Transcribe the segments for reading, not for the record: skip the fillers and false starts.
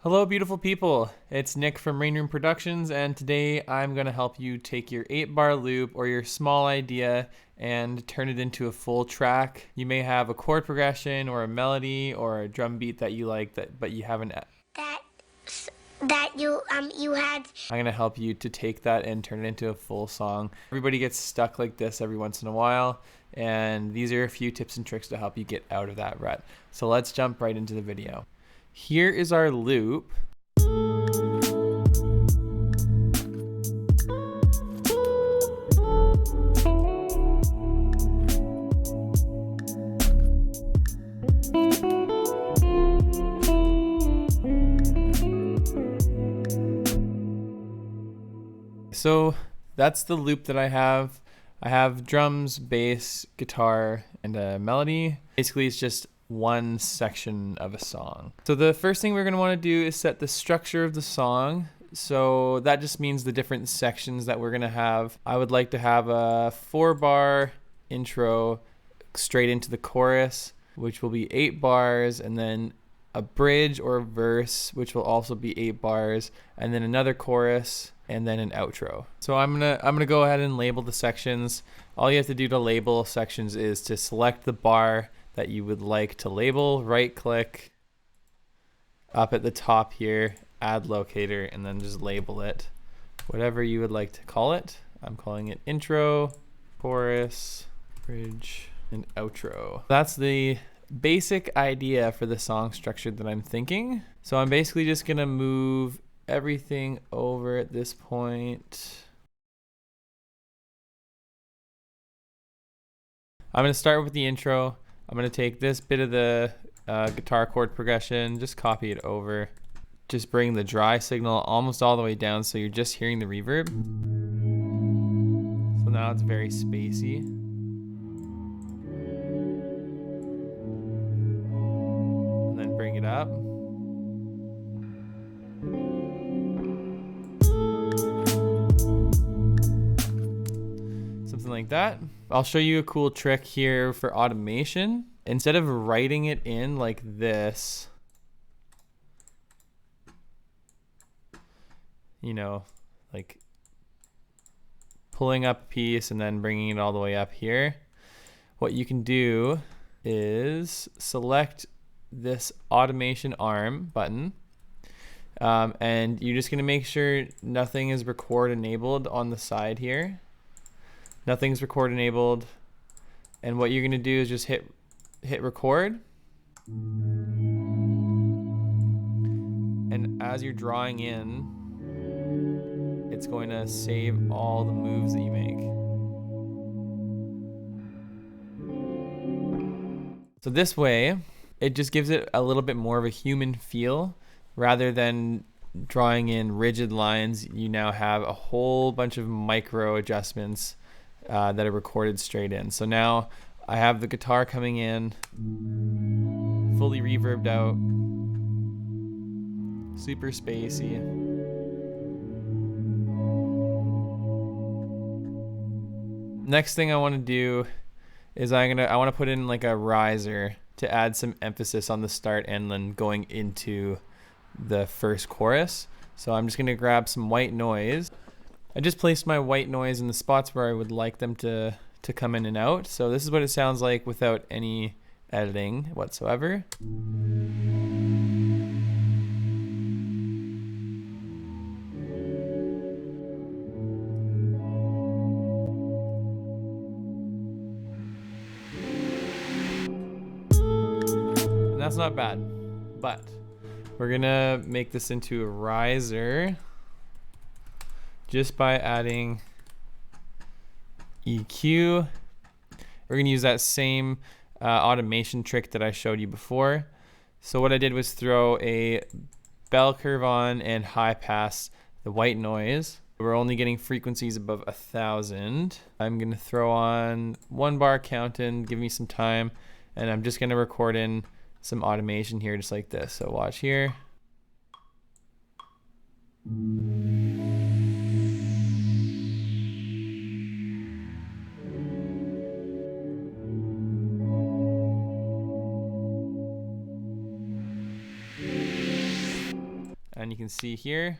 Hello, beautiful people. It's Nick from Rain Room Productions, and today I'm going to help you take your 8-bar loop or your small idea and turn it into a full track. You may have a chord progression or a melody or a drum beat that you like, but you haven't. You had. I'm going to help you to take that and turn it into a full song. Everybody gets stuck like this every once in a while, and these are a few tips and tricks to help you get out of that rut. So let's jump right into the video. Here is our loop. So that's the loop that I have. I have drums, bass, guitar, and a melody. Basically, it's just one section of a song. So the first thing we're going to want to do is set the structure of the song. So that just means the different sections that we're going to have. I would like to have a 4-bar intro straight into the chorus, which will be 8 bars, and then a bridge or a verse, which will also be 8 bars, and then another chorus, and then an outro. So I'm gonna go ahead and label the sections. All you have to do to label sections is to select the bar that you would like to label, right click up at the top here, add locator, and then just label it whatever you would like to call it. I'm calling it intro, chorus, bridge, and outro. That's the basic idea for the song structure that I'm thinking. So I'm basically just gonna move everything over at this point. I'm gonna start with the intro. I'm gonna take this bit of the guitar chord progression, just copy it over. Just bring the dry signal almost all the way down so you're just hearing the reverb. So now it's very spacey. And then bring it up. Something like that. I'll show you a cool trick here for automation. Instead of writing it in like this, you know, like pulling up a piece and then bringing it all the way up here, what you can do is select this automation arm button, and you're just going to make sure nothing is record enabled on the side here. Nothing's record enabled, and what you're going to do is just hit record, and as you're drawing in, it's going to save all the moves that you make. So this way, it just gives it a little bit more of a human feel. Rather than drawing in rigid lines, you now have a whole bunch of micro adjustments that are recorded straight in. So now I have the guitar coming in, fully reverbed out, super spacey. Next thing I want to do is I want to put in like a riser to add some emphasis on the start and then going into the first chorus. So I'm just going to grab some white noise. I just placed my white noise in the spots where I would like them to come in and out. So this is what it sounds like without any editing whatsoever. And that's not bad, but we're gonna make this into a riser just by adding EQ. We're gonna use that same automation trick that I showed you before. So what I did was throw a bell curve on and high pass the white noise. We're only getting frequencies above 1,000. I'm gonna throw on 1-bar count in, give me some time, and I'm just gonna record in some automation here just like this. So watch here. And you can see here,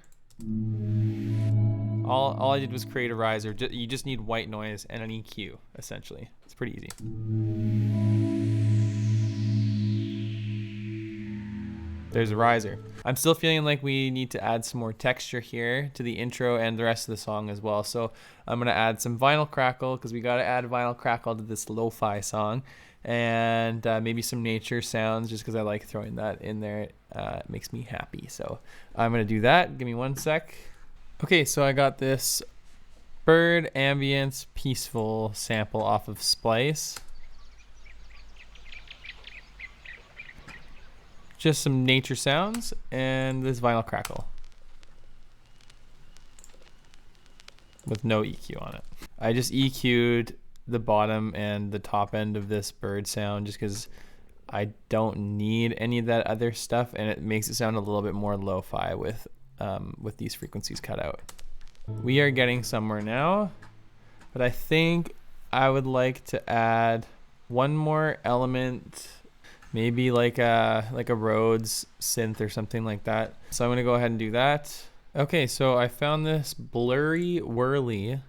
all I did was create a riser. You just need white noise and an EQ, essentially. It's pretty easy. There's a riser. I'm still feeling like we need to add some more texture here to the intro and the rest of the song as well. So I'm gonna add some vinyl crackle, because we gotta add vinyl crackle to this lo-fi song. And maybe some nature sounds, just because I like throwing that in there. It makes me happy. So I'm gonna do that. Give me 1 sec. Okay, so I got this bird ambience peaceful sample off of Splice. Just some nature sounds and this vinyl crackle with no EQ on it. I just EQ'd the bottom and the top end of this bird sound just because I don't need any of that other stuff, and it makes it sound a little bit more lo-fi with these frequencies cut out. We are getting somewhere now, but I think I would like to add one more element, maybe like a Rhodes synth or something like that. So I'm gonna go ahead and do that. Okay, so I found this blurry whirly.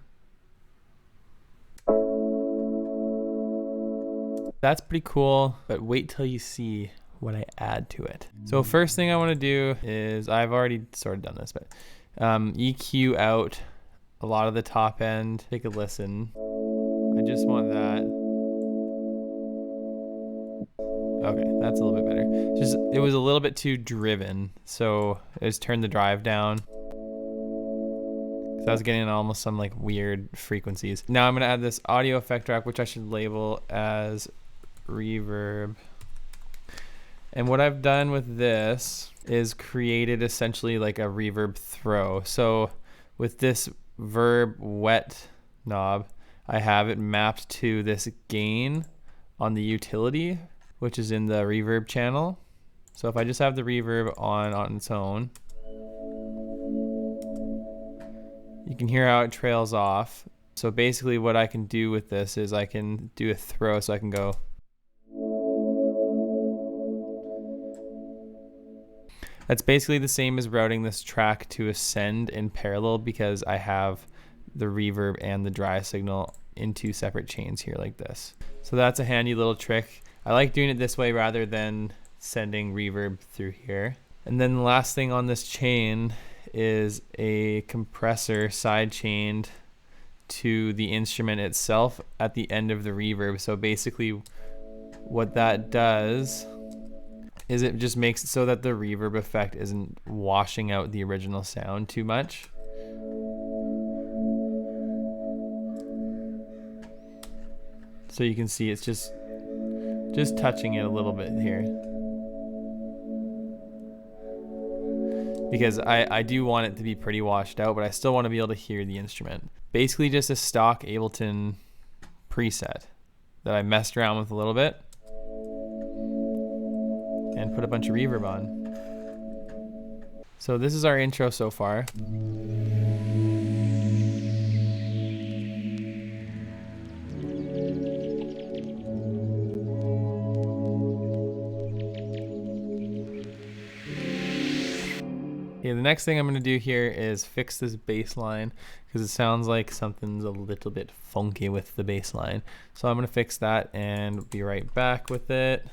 That's pretty cool, but wait till you see what I add to it. So first thing I want to do is, I've already sort of done this, but EQ out a lot of the top end. Take a listen. I just want that. Okay, that's a little bit better. It was a little bit too driven, so I just turned the drive down. I was getting almost some like weird frequencies. Now I'm gonna add this audio effect track, which I should label as reverb. And what I've done with this is created essentially like a reverb throw. So with this verb wet knob, I have it mapped to this gain on the utility, which is in the reverb channel. So if I just have the reverb on its own, you can hear how it trails off. So basically what I can do with this is I can do a throw, so I can go. That's basically the same as routing this track to ascend in parallel, because I have the reverb and the dry signal in 2 separate chains here like this. So that's a handy little trick. I like doing it this way rather than sending reverb through here. And then the last thing on this chain is a compressor side chained to the instrument itself at the end of the reverb. So basically what that does is it just makes it so that the reverb effect isn't washing out the original sound too much. So you can see it's just touching it a little bit here. Because I do want it to be pretty washed out, but I still want to be able to hear the instrument. Basically just a stock Ableton preset that I messed around with a little bit and put a bunch of reverb on. So this is our intro so far. Okay, the next thing I'm gonna do here is fix this bass line, because it sounds like something's a little bit funky with the bass line. So I'm gonna fix that and be right back with it.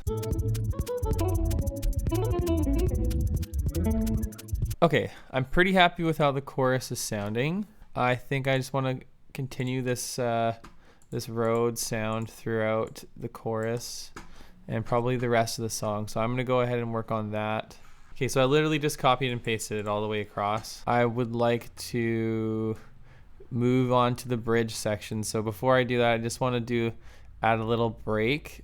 Okay, I'm pretty happy with how the chorus is sounding. I think I just want to continue this this Rhodes sound throughout the chorus and probably the rest of the song. So I'm gonna go ahead and work on that. Okay, so I literally just copied and pasted it all the way across. I would like to move on to the bridge section. So before I do that, I just want to add a little break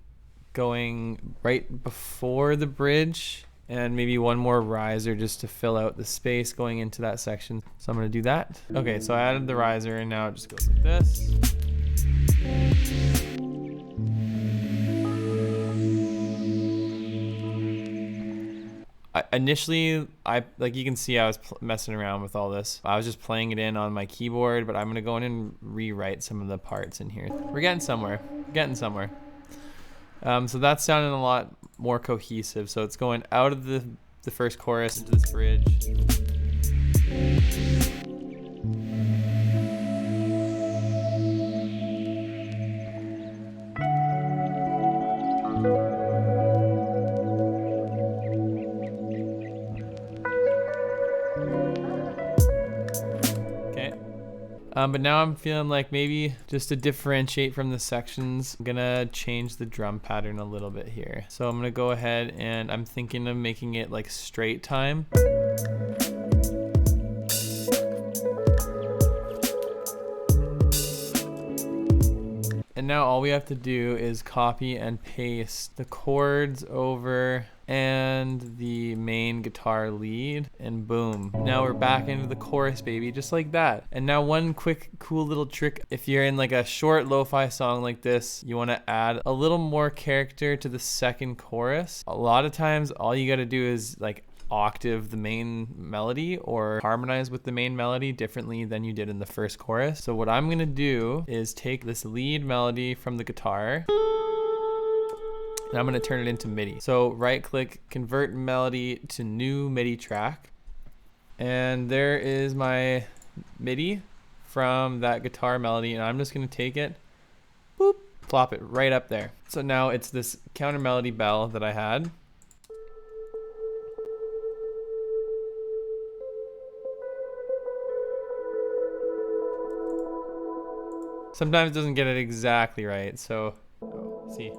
going right before the bridge, and maybe one more riser just to fill out the space going into that section. So I'm gonna do that. Okay, so I added the riser and now it just goes like this. Initially, like you can see, I was messing around with all this. I was just playing it in on my keyboard, but I'm gonna go in and rewrite some of the parts in here. We're getting somewhere, so that's sounding a lot more cohesive. So it's going out of the first chorus into this bridge. But now I'm feeling like maybe just to differentiate from the sections, I'm gonna change the drum pattern a little bit here. So I'm gonna go ahead and I'm thinking of making it like straight time. And now all we have to do is copy and paste the chords over and the main guitar lead, and boom. Now we're back into the chorus, baby, just like that. And now one quick cool little trick, if you're in like a short lo-fi song like this, you wanna add a little more character to the second chorus. A lot of times all you gotta do is like octave the main melody or harmonize with the main melody differently than you did in the first chorus. So what I'm gonna do is take this lead melody from the guitar and I'm gonna turn it into MIDI. So right click, convert melody to new MIDI track. And there is my MIDI from that guitar melody, and I'm just gonna take it, boop, plop it right up there. So now it's this counter melody bell that I had. Sometimes it doesn't get it exactly right, so see.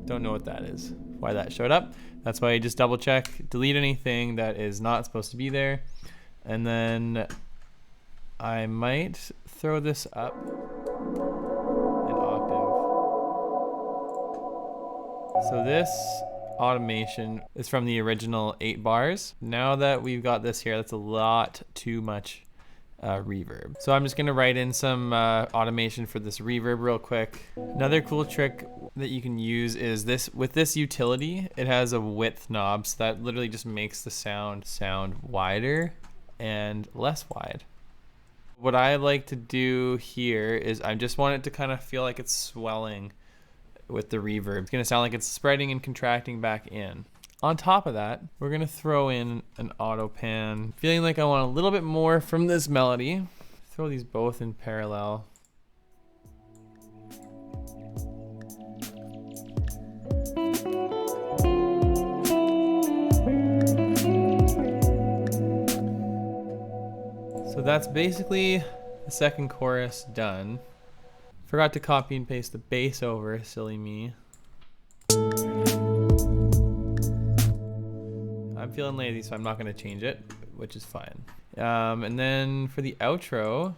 Don't know what that is, why that showed up. That's why you just double check, delete anything that is not supposed to be there. And then I might throw this up an octave. So this automation is from the original 8 bars. Now that we've got this here, that's a lot too much reverb. So I'm just gonna write in some automation for this reverb real quick. Another cool trick that you can use is this, with this utility, it has a width knob, so that literally just makes the sound wider and less wide. What I like to do here is I just want it to kind of feel like it's swelling with the reverb. It's gonna sound like it's spreading and contracting back in. On top of that, we're gonna throw in an auto pan. Feeling like I want a little bit more from this melody. Throw these both in parallel. So that's basically the second chorus done. Forgot to copy and paste the bass over, silly me. I'm feeling lazy, so I'm not gonna change it, which is fine. And then for the outro,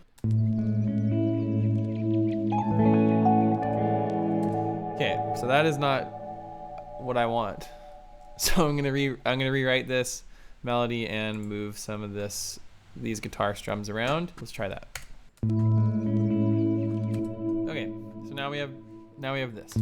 okay, so that is not what I want. So I'm gonna rewrite this melody and move some of these guitar strums around. Let's try that. Okay, so now we have this.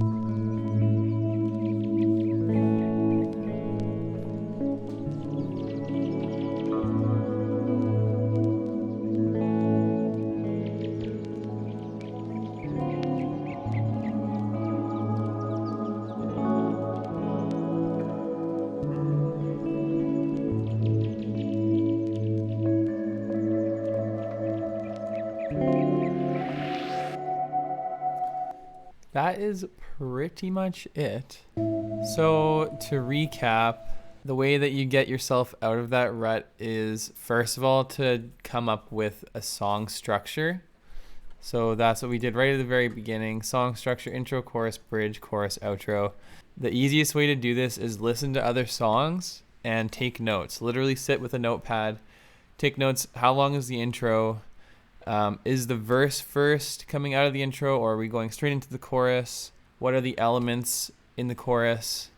That is pretty much it. So to recap, the way that you get yourself out of that rut is, first of all, to come up with a song structure. So that's what we did right at the very beginning. Song structure, intro, chorus, bridge, chorus, outro. The easiest way to do this is listen to other songs and take notes. Literally sit with a notepad, take notes. How long is the intro? Is the verse first coming out of the intro, or are we going straight into the chorus? What are the elements in the chorus?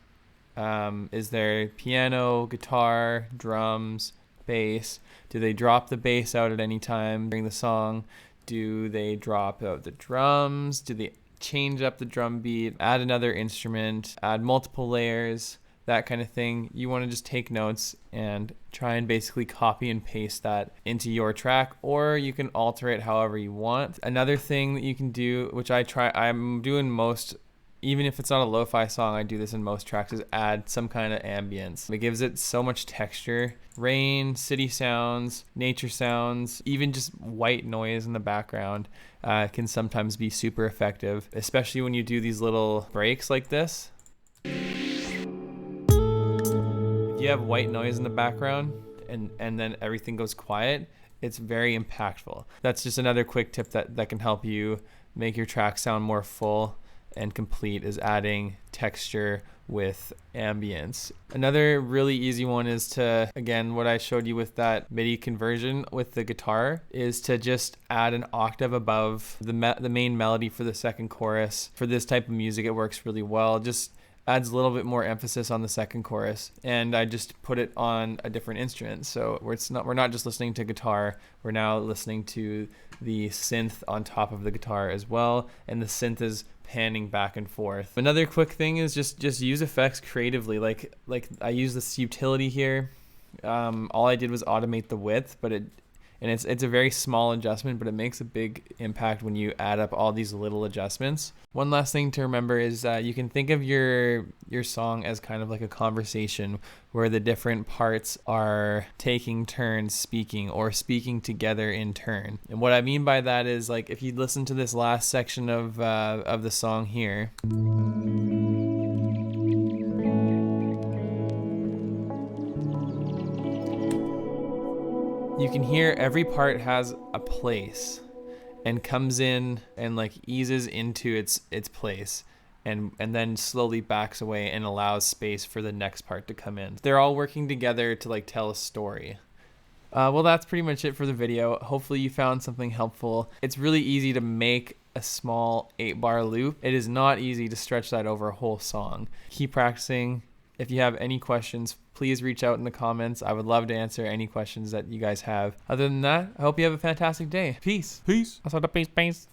Is there piano, guitar, drums, bass? Do they drop the bass out at any time during the song? Do they drop out the drums? Do they change up the drum beat, add another instrument, add multiple layers? That kind of thing. You want to just take notes and try and basically copy and paste that into your track, or you can alter it however you want. Another thing that you can do, which I'm doing most, even if it's not a lo-fi song, I do this in most tracks, is add some kind of ambience. It gives it so much texture. Rain, city sounds, nature sounds, even just white noise in the background can sometimes be super effective, especially when you do these little breaks like this. If you have white noise in the background and then everything goes quiet, it's very impactful. That's just another quick tip that can help you make your track sound more full and complete, is adding texture with ambience. Another really easy one is to, again, what I showed you with that MIDI conversion with the guitar, is to just add an octave above the main melody for the second chorus. For this type of music, it works really well. Just adds a little bit more emphasis on the second chorus, and I just put it on a different instrument. So we're not just listening to guitar, we're now listening to the synth on top of the guitar as well, and the synth is panning back and forth. Another quick thing is just use effects creatively. Like I use this utility here. All I did was automate the width, but it's a very small adjustment, but it makes a big impact when you add up all these little adjustments. One last thing to remember is you can think of your song as kind of like a conversation where the different parts are taking turns speaking or speaking together in turn. And what I mean by that is, like, if you listen to this last section of the song here, you can hear every part has a place and comes in and like eases into its place and then slowly backs away and allows space for the next part to come in. They're all working together to like tell a story. Well, that's pretty much it for the video. Hopefully you found something helpful. It's really easy to make a small 8-bar loop. It is not easy to stretch that over a whole song. Keep practicing. If you have any questions, please reach out in the comments. I would love to answer any questions that you guys have. Other than that, I hope you have a fantastic day. Peace. Peace. Also the peace.